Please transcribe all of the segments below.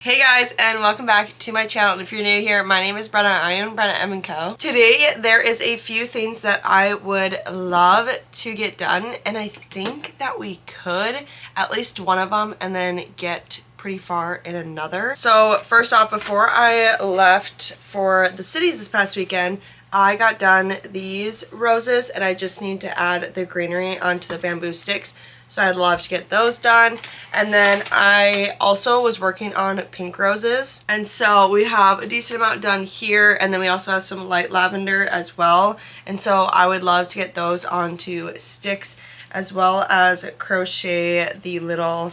Hey guys, and welcome back to my channel. And if you're new here, my name is Brenna. I am Brenna M Co. Today there is a few things that I would love to get done, and I think that we could at least one of them and then get pretty far in another. So first off, before I left for the cities this past weekend, I got done these roses and I just need to add the greenery onto the bamboo sticks. So I'd love to get those done. And then I also was working on pink roses. And so we have a decent amount done here. And then we also have some light lavender as well. And so I would love to get those onto sticks, as well as crochet the little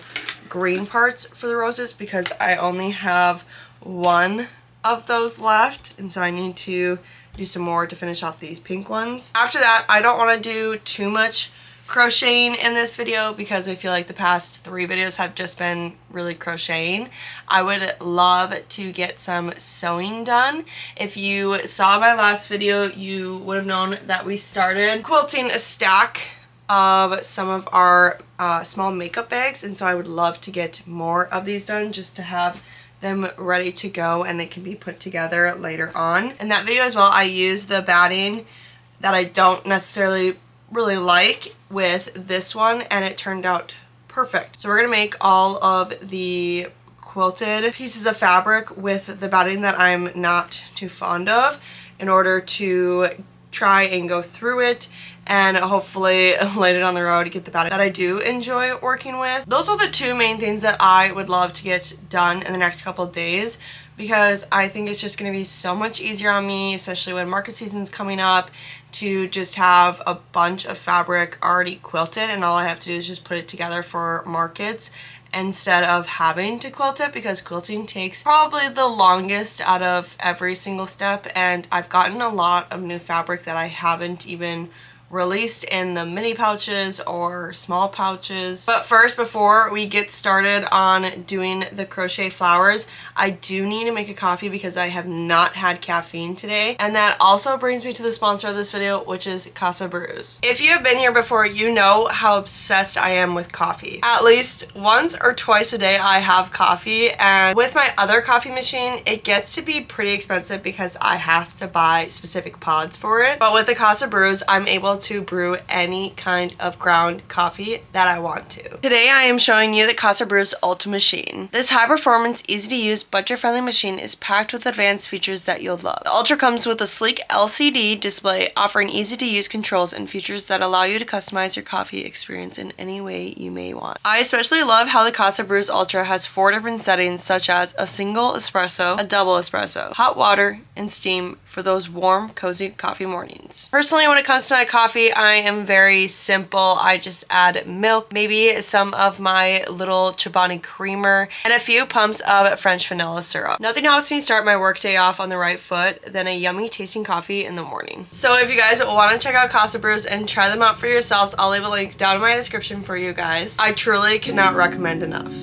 green parts for the roses, because I only have one of those left. And so I need to do some more to finish off these pink ones. After that, I don't want to do too much crocheting in this video because I feel like the past 3 videos have just been really crocheting. I would love to get some sewing done. If you saw my last video, you would have known that we started quilting a stack of some of our small makeup bags, and so I would love to get more of these done just to have them ready to go and they can be put together later on. In that video as well, I used the batting that I don't necessarily really like with this one, and it turned out perfect. So we're gonna make all of the quilted pieces of fabric with the batting that I'm not too fond of in order to try and go through it and hopefully later down the road get the batting that I do enjoy working with. Those are the 2 main things that I would love to get done in the next couple of days, because I think it's just going to be so much easier on me, especially when market season's coming up, to just have a bunch of fabric already quilted and all I have to do is just put it together for markets instead of having to quilt it, because quilting takes probably the longest out of every single step, and I've gotten a lot of new fabric that I haven't even released in the mini pouches or small pouches. But first, before we get started on doing the crochet flowers, I do need to make a coffee because I have not had caffeine today. And that also brings me to the sponsor of this video, which is Casabrews. If you have been here before, you know how obsessed I am with coffee. At least once or twice a day I have coffee, and with my other coffee machine it gets to be pretty expensive because I have to buy specific pods for it. But with the Casabrews, I'm able to brew any kind of ground coffee that I want to. Today I am showing you the Casabrews Ultra Machine. This high performance, easy to use, budget friendly machine is packed with advanced features that you'll love. The Ultra comes with a sleek LCD display offering easy to use controls and features that allow you to customize your coffee experience in any way you may want. I especially love how the Casabrews Ultra has 4 different settings, such as a single espresso, a double espresso, hot water, and steam for those warm, cozy coffee mornings. Personally, when it comes to my coffee, I am very simple. I just add milk, maybe some of my little Chobani creamer, and a few pumps of French vanilla syrup. Nothing helps me start my workday off on the right foot than a yummy tasting coffee in the morning. So if you guys want to check out Casabrews and try them out for yourselves, I'll leave a link down in my description for you guys. I truly cannot recommend enough.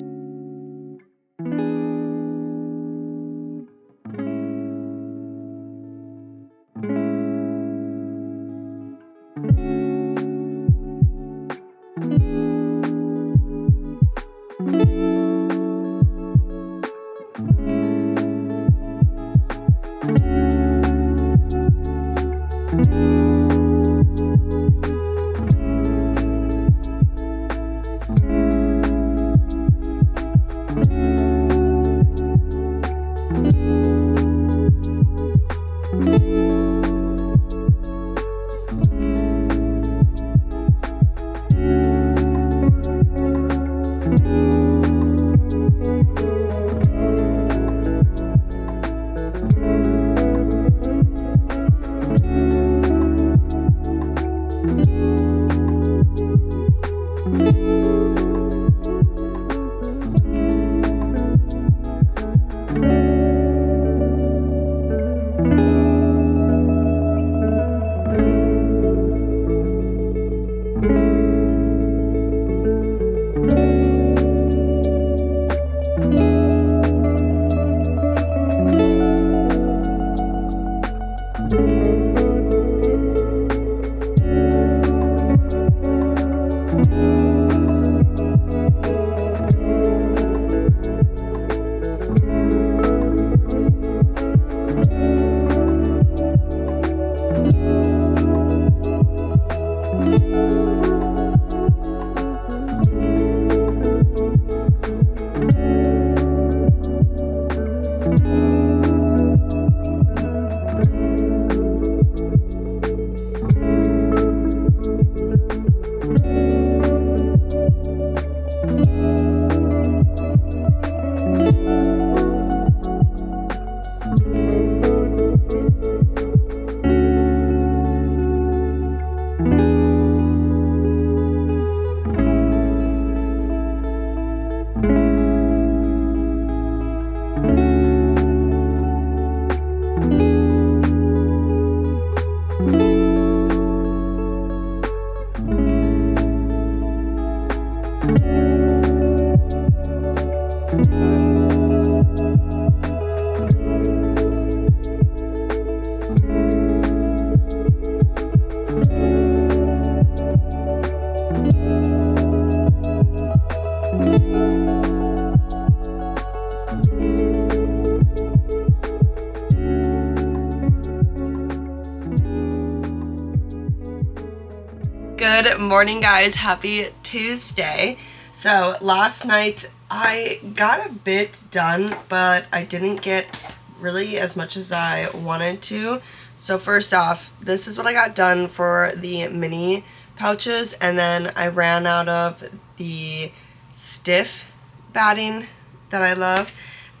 Good morning, guys. Happy Tuesday. So last night I got a bit done, but I didn't get really as much as I wanted to. So first off, this is what I got done for the mini pouches, and then I ran out of the stiff batting that I love,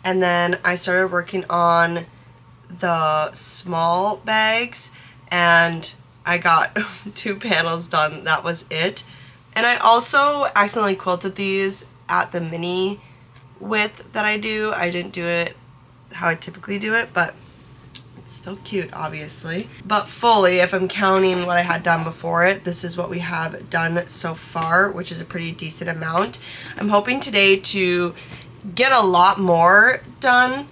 and then I started working on the small bags, and I got 2 panels done. That was it. And I also accidentally quilted these at the mini width that I do. I didn't do it how I typically do it, but it's still cute, obviously. But fully, if I'm counting what I had done before it, this is what we have done so far, which is a pretty decent amount. I'm hoping today to get a lot more done.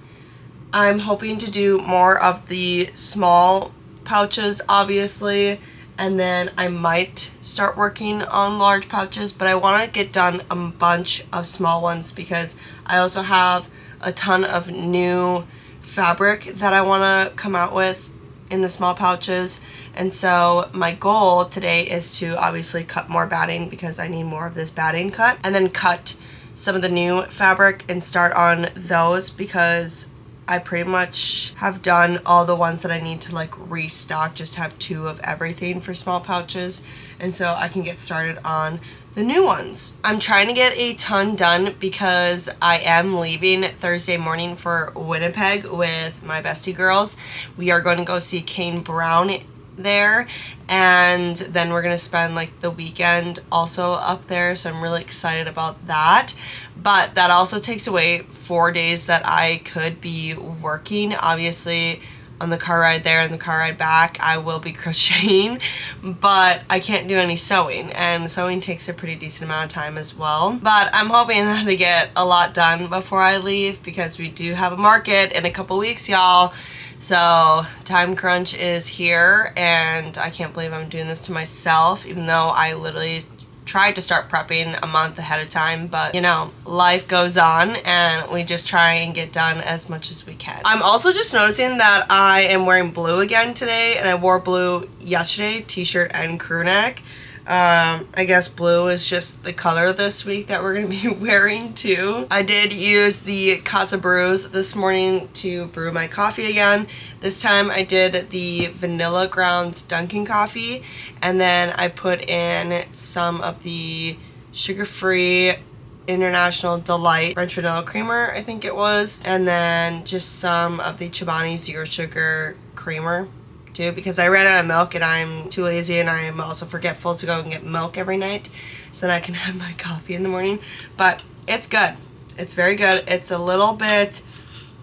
I'm hoping to do more of the small pouches, obviously, and then I might start working on large pouches, but I want to get done a bunch of small ones because I also have a ton of new fabric that I want to come out with in the small pouches. And so my goal today is to obviously cut more batting because I need more of this batting cut, and then cut some of the new fabric and start on those because I pretty much have done all the ones that I need to like restock, just have 2 of everything for small pouches, and so I can get started on the new ones. I'm trying to get a ton done because I am leaving Thursday morning for Winnipeg with my bestie girls. We are going to go see Kane Brown there, and then we're gonna spend like the weekend also up there, so I'm really excited about that. But that also takes away 4 days that I could be working. Obviously on the car ride there and the car ride back I will be crocheting, but I can't do any sewing, and sewing takes a pretty decent amount of time as well. But I'm hoping that I get a lot done before I leave because we do have a market in a couple weeks, y'all. So time crunch is here, and I can't believe I'm doing this to myself, even though I literally tried to start prepping a month ahead of time. But you know, life goes on and we just try and get done as much as we can. I'm also just noticing that I am wearing blue again today, and I wore blue yesterday, t-shirt and crew neck. I guess blue is just the color this week that we're gonna be wearing too. I did use the Casabrews this morning to brew my coffee again. This time I did the vanilla grounds Dunkin' coffee, and then I put in some of the sugar-free International Delight French vanilla creamer, I think it was, and then just some of the Chobani zero sugar creamer too, because I ran out of milk and I'm too lazy, and I'm also forgetful to go and get milk every night so that I can have my coffee in the morning. But it's good. It's very good. It's a little bit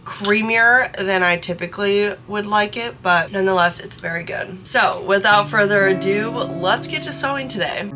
creamier than I typically would like it, but nonetheless it's very good. So without further ado, let's get to sewing today.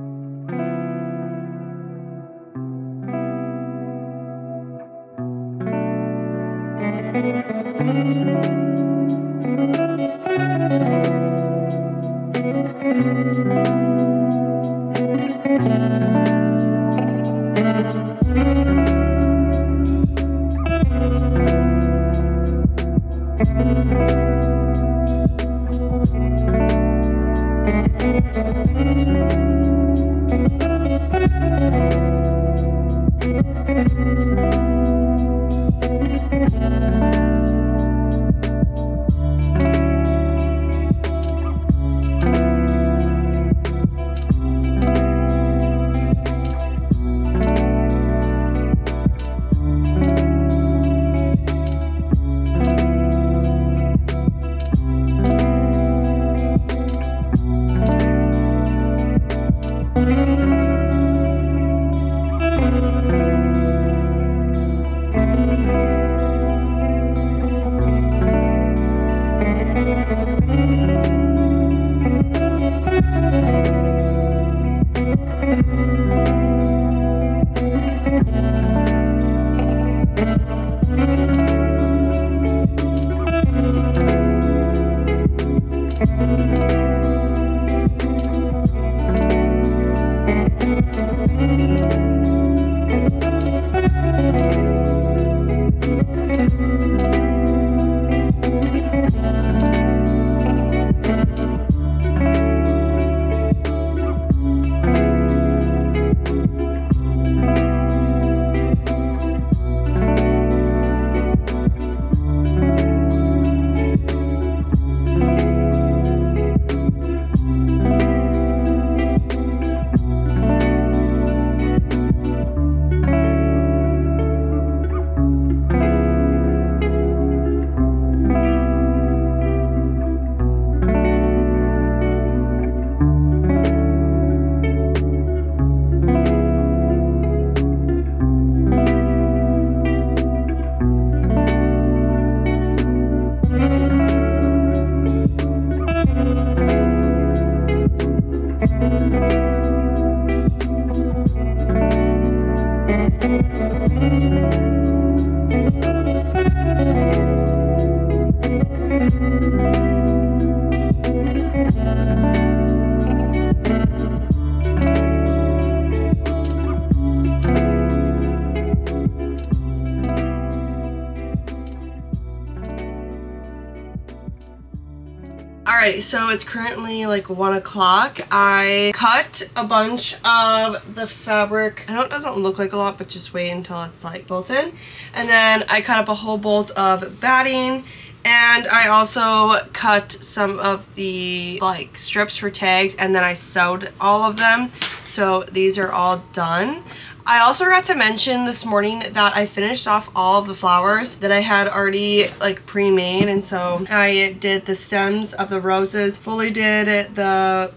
Alrighty, so it's currently like 1 o'clock. I cut a bunch of the fabric. I know it doesn't look like a lot, but just wait until it's like built in. And then I cut up a whole bolt of batting, and I also cut some of the like strips for tags, and then I sewed all of them. So these are all done. I also forgot to mention this morning that I finished off all of the flowers that I had already like pre-made, and so I did the stems of the roses, fully did the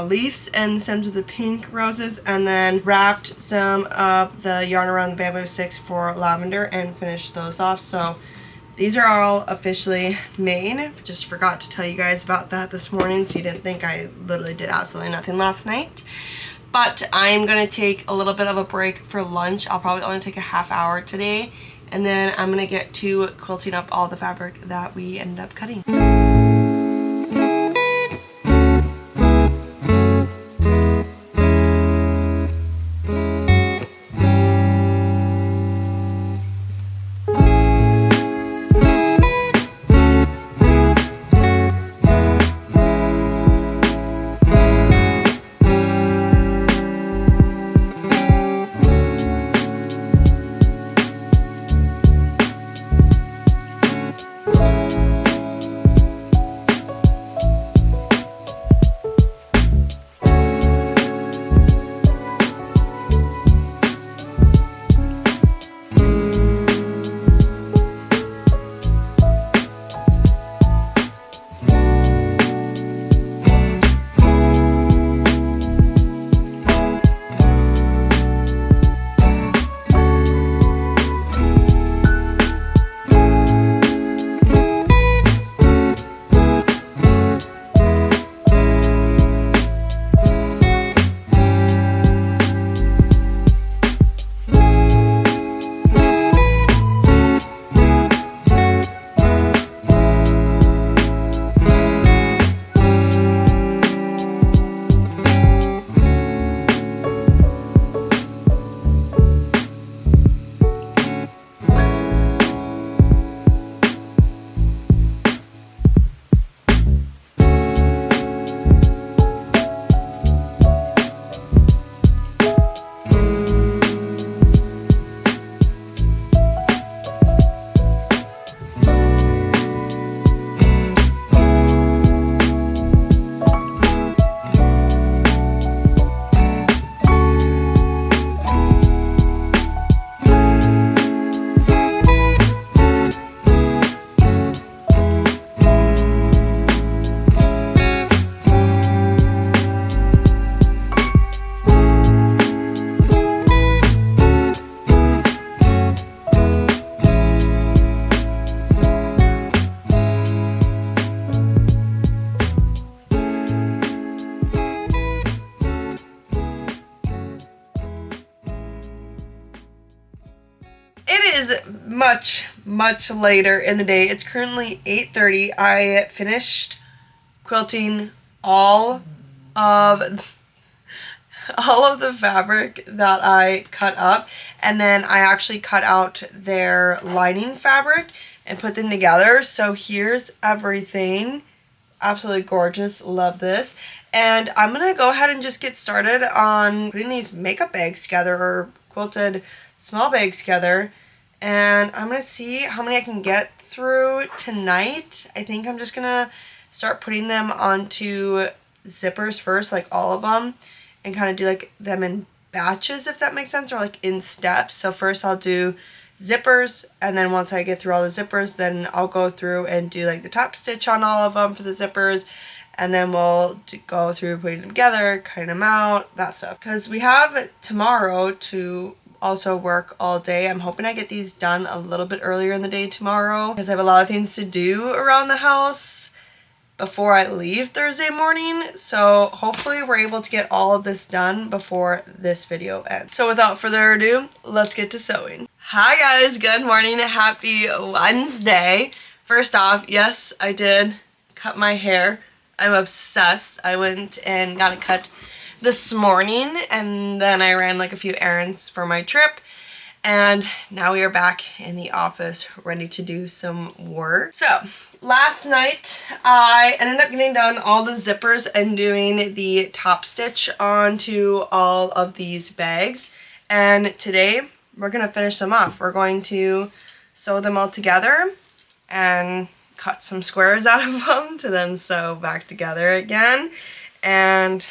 leaves and stems of the pink roses, and then wrapped some of the yarn around the bamboo sticks for lavender and finished those off. So these are all officially made. Just forgot to tell you guys about that this morning, so you didn't think I literally did absolutely nothing last night. But I'm gonna take a little bit of a break for lunch. I'll probably only take a half hour today, and then I'm gonna get to quilting up all the fabric that we ended up cutting. Much later in the day. It's currently 8:30. I finished quilting all of the fabric that I cut up, and then I actually cut out their lining fabric and put them together. So here's everything. Absolutely gorgeous. Love this. And I'm gonna go ahead and just get started on putting these makeup bags together, or quilted small bags together. And I'm going to see how many I can get through tonight. I think I'm just going to start putting them onto zippers first, like all of them, and kind of do like them in batches, if that makes sense, or like in steps. So first I'll do zippers, and then once I get through all the zippers, then I'll go through and do like the top stitch on all of them for the zippers, and then we'll go through putting them together, cutting them out, that stuff. Because we have tomorrow to also work all day. I'm hoping I get these done a little bit earlier in the day tomorrow, because I have a lot of things to do around the house before I leave Thursday morning. So hopefully we're able to get all of this done before this video ends. So without further ado, let's get to sewing. Hi guys, good morning, happy Wednesday. First off, yes, I did cut my hair. I'm obsessed. I went and got it cut this morning, and then I ran like a few errands for my trip, And now we are back in the office ready to do some work. So last night I ended up getting done all the zippers and doing the top stitch onto all of these bags. And today we're gonna finish them off. We're going to sew them all together and cut some squares out of them to then sew back together again. And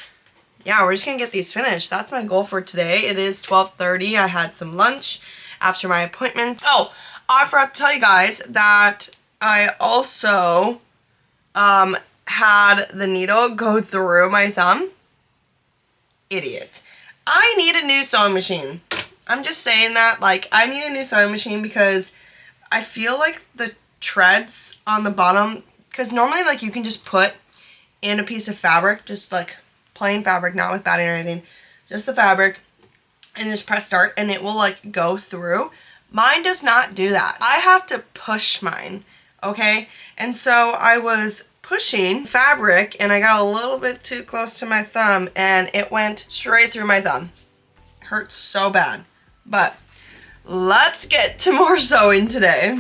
yeah, we're just gonna get these finished. That's my goal for today. It is 12:30. I had some lunch after my appointment. Oh, I forgot to tell you guys that I also had the needle go through my thumb. Idiot. I need a new sewing machine. I'm just saying that, like, I need a new sewing machine because I feel like the treads on the bottom, because normally, like, you can just put in a piece of fabric, just like plain fabric, not with batting or anything, just the fabric, and just press start and it will like go through. Mine does not do that. I have to push mine, okay? And so I was pushing fabric and I got a little bit too close to my thumb and it went straight through my thumb. It hurts so bad. But let's get to more sewing today.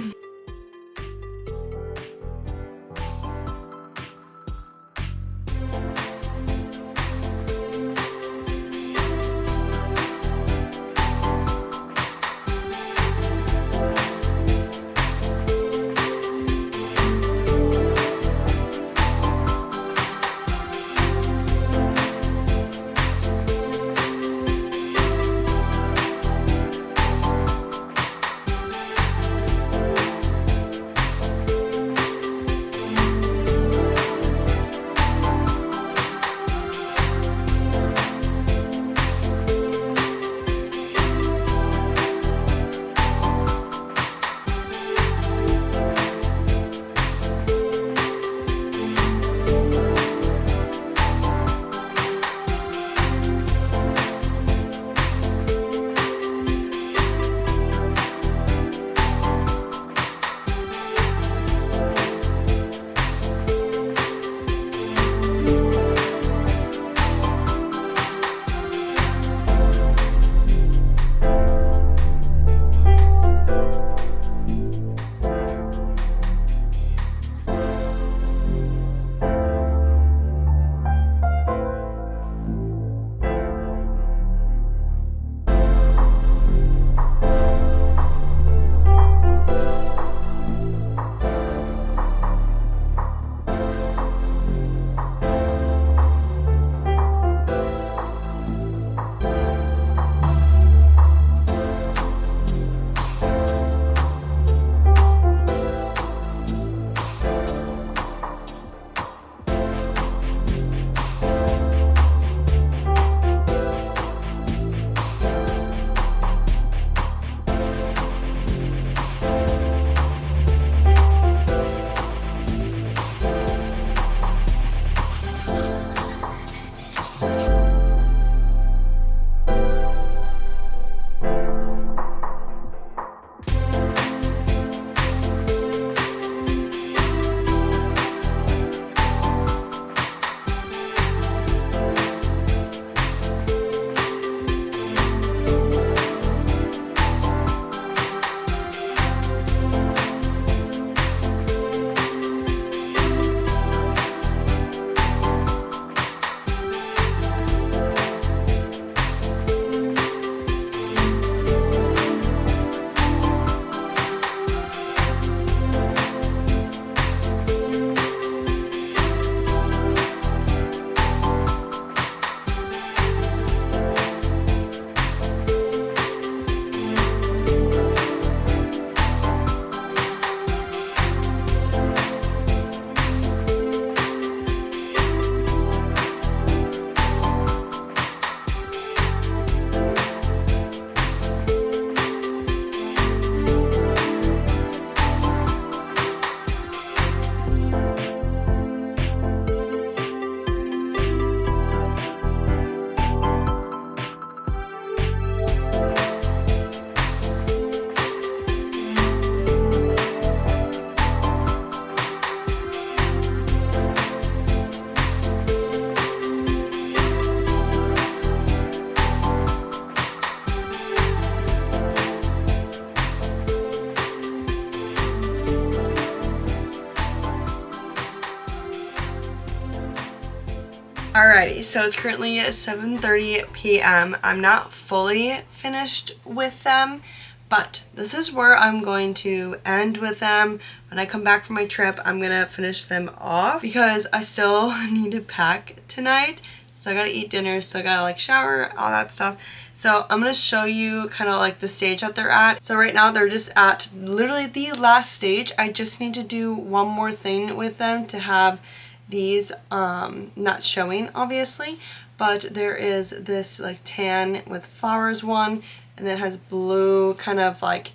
Alrighty, so it's currently 7:30 p.m. I'm not fully finished with them, but this is where I'm going to end with them. When I come back from my trip, I'm gonna finish them off because I still need to pack tonight. So I gotta eat dinner, still gotta like shower, all that stuff. So I'm gonna show you kind of like the stage that they're at. So right now they're just at literally the last stage. I just need to do one more thing with them to have these not showing obviously, but there is this like tan with flowers one, and then it has blue kind of like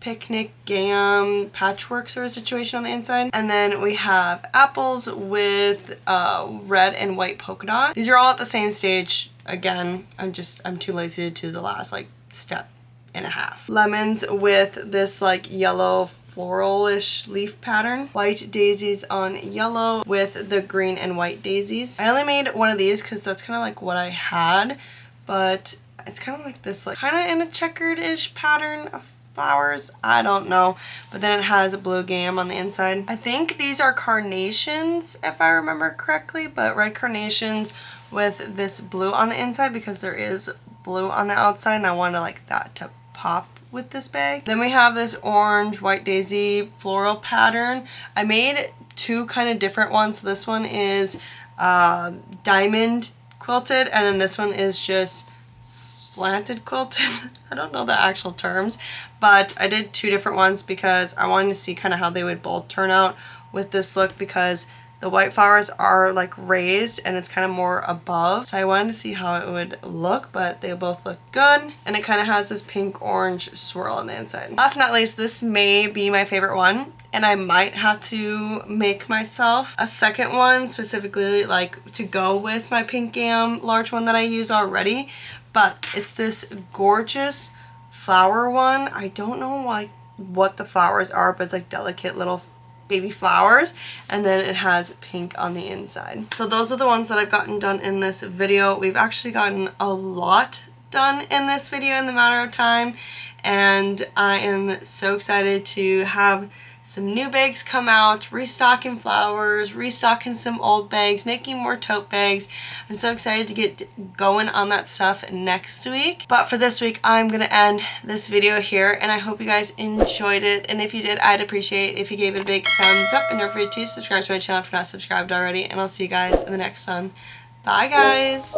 picnic gam patchwork sort of situation on the inside, and then we have apples with red and white polka dot. These are all at the same stage. Again, I'm too lazy to do the last like step and a half. Lemons with this like yellow floral-ish leaf pattern. White daisies on yellow with the green and white daisies. I only made one of these because that's kind of like what I had, but it's kind of like this like kind of in a checkered-ish pattern of flowers. I don't know, but then it has a blue gam on the inside. I think these are carnations if I remember correctly, but red carnations with this blue on the inside because there is blue on the outside and I wanted like that to pop with this bag. Then we have this orange white daisy floral pattern. I made two kind of different ones. So this one is diamond quilted, and then this one is just slanted quilted. I don't know the actual terms, but I did two different ones because I wanted to see kind of how they would both turn out with this look, because the white flowers are like raised and it's kind of more above. So I wanted to see how it would look, but they both look good. And it kind of has this pink orange swirl on the inside. Last but not least, this may be my favorite one. And I might have to make myself a second one specifically like to go with my pink gam large one that I use already. But it's this gorgeous flower one. I don't know like what the flowers are, but it's like delicate little baby flowers, and then it has pink on the inside. So those are the ones that I've gotten done in this video. We've actually gotten a lot done in this video in the matter of time, and I am so excited to have some new bags come out, restocking flowers, restocking some old bags, making more tote bags. I'm so excited to get going on that stuff next week. But for this week, I'm gonna end this video here, and I hope you guys enjoyed it. And if you did, I'd appreciate it if you gave it a big thumbs up, and you're free to subscribe to my channel if you're not subscribed already. And I'll see you guys in the next one. Bye guys!